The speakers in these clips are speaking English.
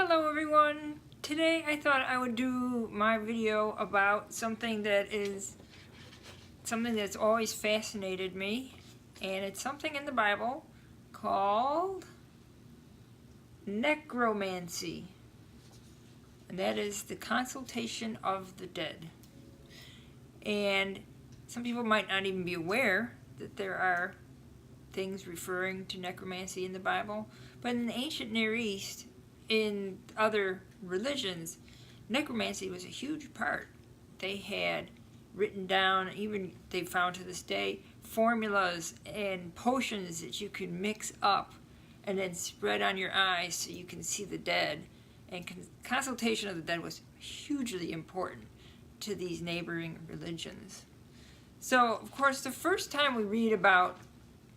Hello everyone! Today I thought I would do my video about something that's always fascinated me, and it's something in the Bible called Necromancy, and that is the consultation of the dead. And some people might not even be aware that there are things referring to necromancy in the Bible, but in the ancient Near East, in other religions, necromancy was a huge part. They had written down, even they found to this day, formulas and potions that you could mix up and then spread on your eyes so you can see the dead. And consultation of the dead was hugely important to these neighboring religions. So, of course, the first time we read about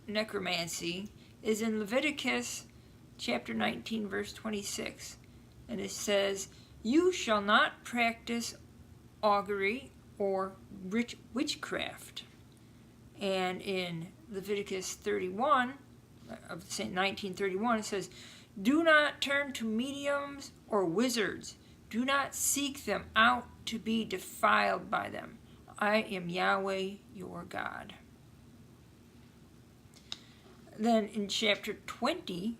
necromancy is in Leviticus chapter 19, verse 26. And it says, "You shall not practice augury or witchcraft." And in Leviticus 31, of 1931, it says, "Do not turn to mediums or wizards. Do not seek them out to be defiled by them. I am Yahweh your God." Then in chapter 20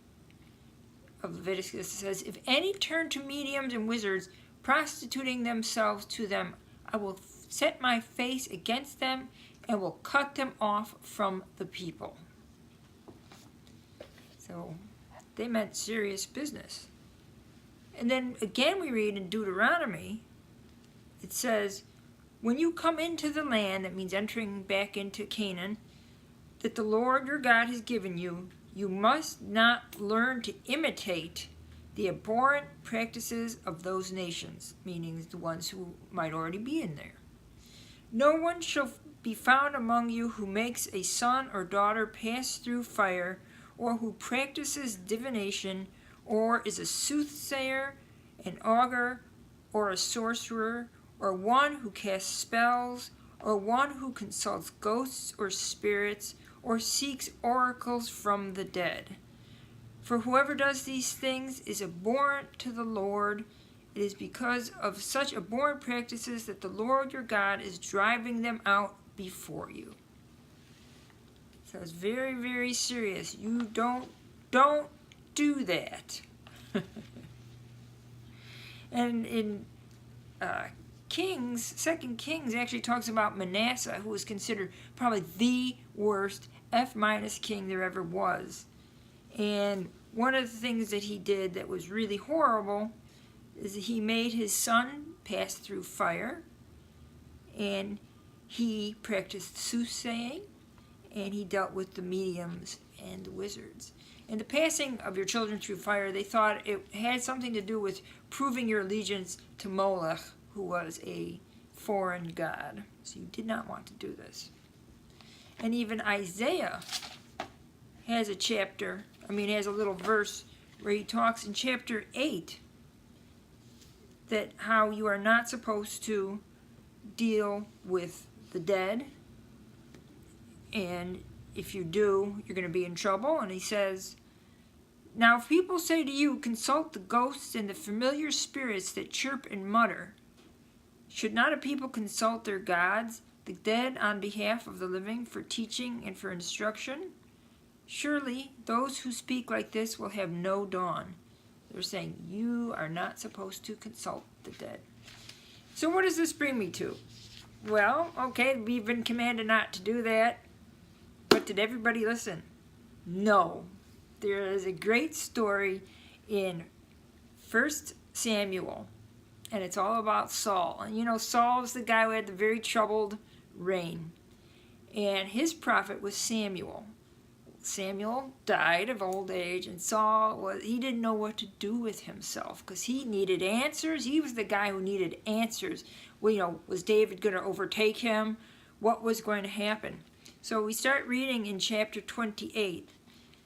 of Leviticus, it says, "If any turn to mediums and wizards, prostituting themselves to them, I will set my face against them and will cut them off from the people." So they meant serious business. And then again we read in Deuteronomy, it says, "When you come into the land," that means entering back into Canaan, "that the Lord your God has given you, you must not learn to imitate the abhorrent practices of those nations," meaning the ones who might already be in there. "No one shall be found among you who makes a son or daughter pass through fire, or who practices divination, or is a soothsayer, an augur, or a sorcerer, or one who casts spells, or one who consults ghosts or spirits, or seeks oracles from the dead. For whoever does these things is abhorrent to the Lord. It is because of such abhorrent practices that the Lord your God is driving them out before you." So it's very, very serious. You don't do that. And in Kings, 2 Kings actually talks about Manasseh, who was considered probably the worst F- king there ever was. And one of the things that he did that was really horrible is that he made his son pass through fire, and he practiced soothsaying, and he dealt with the mediums and the wizards. And the passing of your children through fire, they thought it had something to do with proving your allegiance to Molech, who was a foreign god. So you did not want to do this. And even Isaiah has a chapter, has a little verse where he talks in chapter 8 that how you are not supposed to deal with the dead, and if you do, you're going to be in trouble. And he says, "Now if people say to you, 'Consult the ghosts and the familiar spirits that chirp and mutter,' should not a people consult their gods, the dead, on behalf of the living, for teaching and for instruction? Surely those who speak like this will have no dawn." They're saying you are not supposed to consult the dead. So what does this bring me to? Well, okay, we've been commanded not to do that, but did everybody listen? No. There is a great story in 1 Samuel, and it's all about Saul. And Saul's the guy who had the very troubled reign, and his prophet was Samuel. Samuel died of old age, and he didn't know what to do with himself because he needed answers. He was the guy who needed answers. Well, was David going to overtake him? What was going to happen? So we start reading in chapter 28.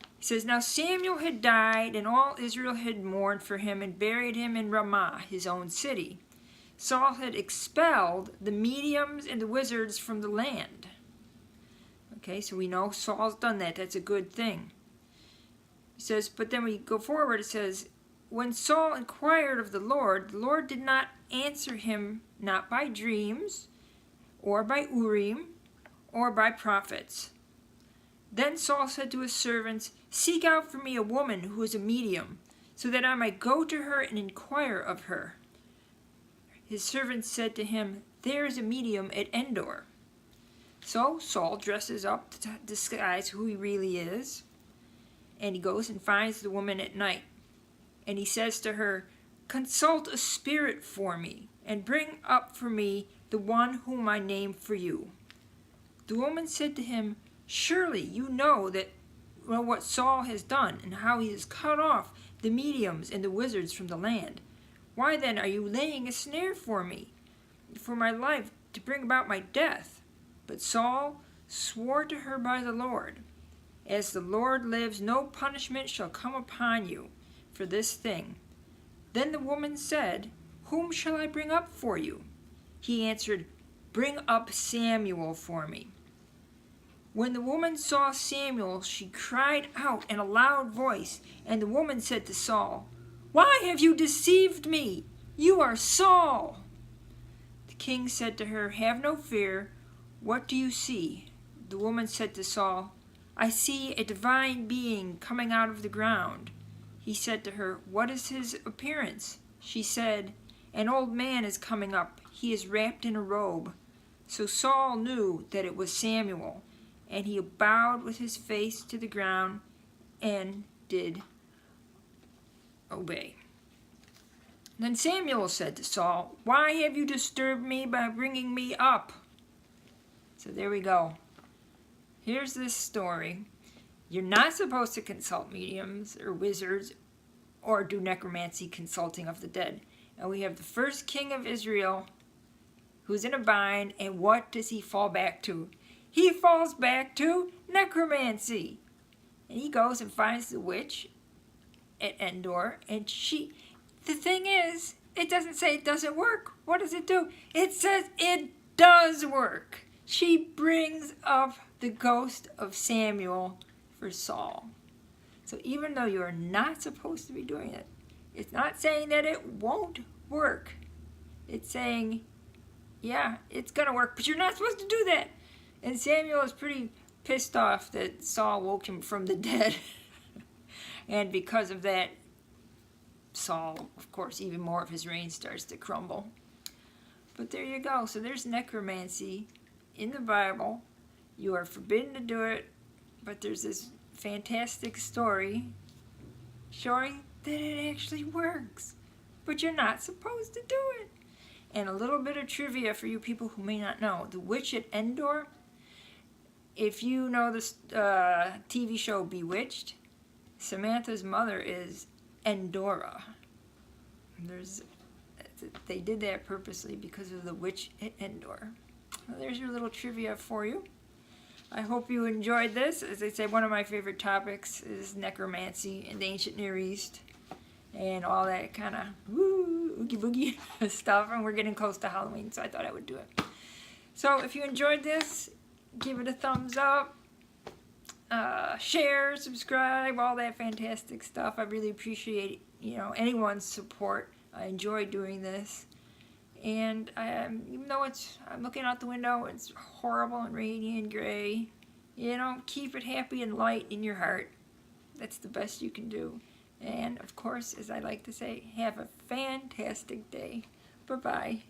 It says, "Now Samuel had died, and all Israel had mourned for him and buried him in Ramah, his own city. Saul had expelled the mediums and the wizards from the land." Okay, so we know Saul's done that. That's a good thing. It says, but then we go forward, it says, when Saul inquired of the Lord did not answer him, not by dreams, or by Urim, or by prophets. Then Saul said to his servants, "Seek out for me a woman who is a medium, so that I might go to her and inquire of her." His servants said to him, "There is a medium at Endor." So Saul dresses up to disguise who he really is, and he goes and finds the woman at night. And he says to her, "Consult a spirit for me, and bring up for me the one whom I name for you." The woman said to him, "Surely you know what Saul has done, and how he has cut off the mediums and the wizards from the land. Why then are you laying a snare for me, for my life, to bring about my death?" But Saul swore to her by the Lord, "As the Lord lives, no punishment shall come upon you for this thing." Then the woman said, "Whom shall I bring up for you?" He answered, "Bring up Samuel for me." When the woman saw Samuel, she cried out in a loud voice, and the woman said to Saul, "Why have you deceived me? You are Saul." The king said to her, "Have no fear. What do you see?" The woman said to Saul, "I see a divine being coming out of the ground." He said to her, "What is his appearance?" She said, "An old man is coming up. He is wrapped in a robe." So Saul knew that it was Samuel, and he bowed with his face to the ground and did obey. Then Samuel said to Saul, "Why have you disturbed me by bringing me up?" So there we go. Here's this story. You're not supposed to consult mediums or wizards or do necromancy, consulting of the dead. And we have the first king of Israel who's in a bind, and what does he fall back to? He falls back to necromancy. And he goes and finds the witch at Endor, and the thing is, it doesn't say it doesn't work. What does it do? It says it does work. She brings up the ghost of Samuel for Saul. So even though you are not supposed to be doing it, it's not saying that it won't work. It's saying, yeah, it's going to work, but you're not supposed to do that. And Samuel is pretty pissed off that Saul woke him from the dead. And because of that, Saul, of course, even more of his reign starts to crumble. But there you go. So there's necromancy in the Bible. You are forbidden to do it, but there's this fantastic story showing that it actually works. But you're not supposed to do it. And a little bit of trivia for you people who may not know. The witch at Endor, if you know this TV show Bewitched, Samantha's mother is Endora. They did that purposely because of the witch at Endor. Well, there's your little trivia for you. I hope you enjoyed this. As I say, one of my favorite topics is necromancy in the ancient Near East and all that kind of oogie boogie stuff. And we're getting close to Halloween, so I thought I would do it. So if you enjoyed this, give it a thumbs up, share, subscribe, all that fantastic stuff. I really appreciate anyone's support. I enjoy doing this. And even though I'm looking out the window, it's horrible and rainy and gray, keep it happy and light in your heart. That's the best you can do. And, of course, as I like to say, have a fantastic day. Bye-bye.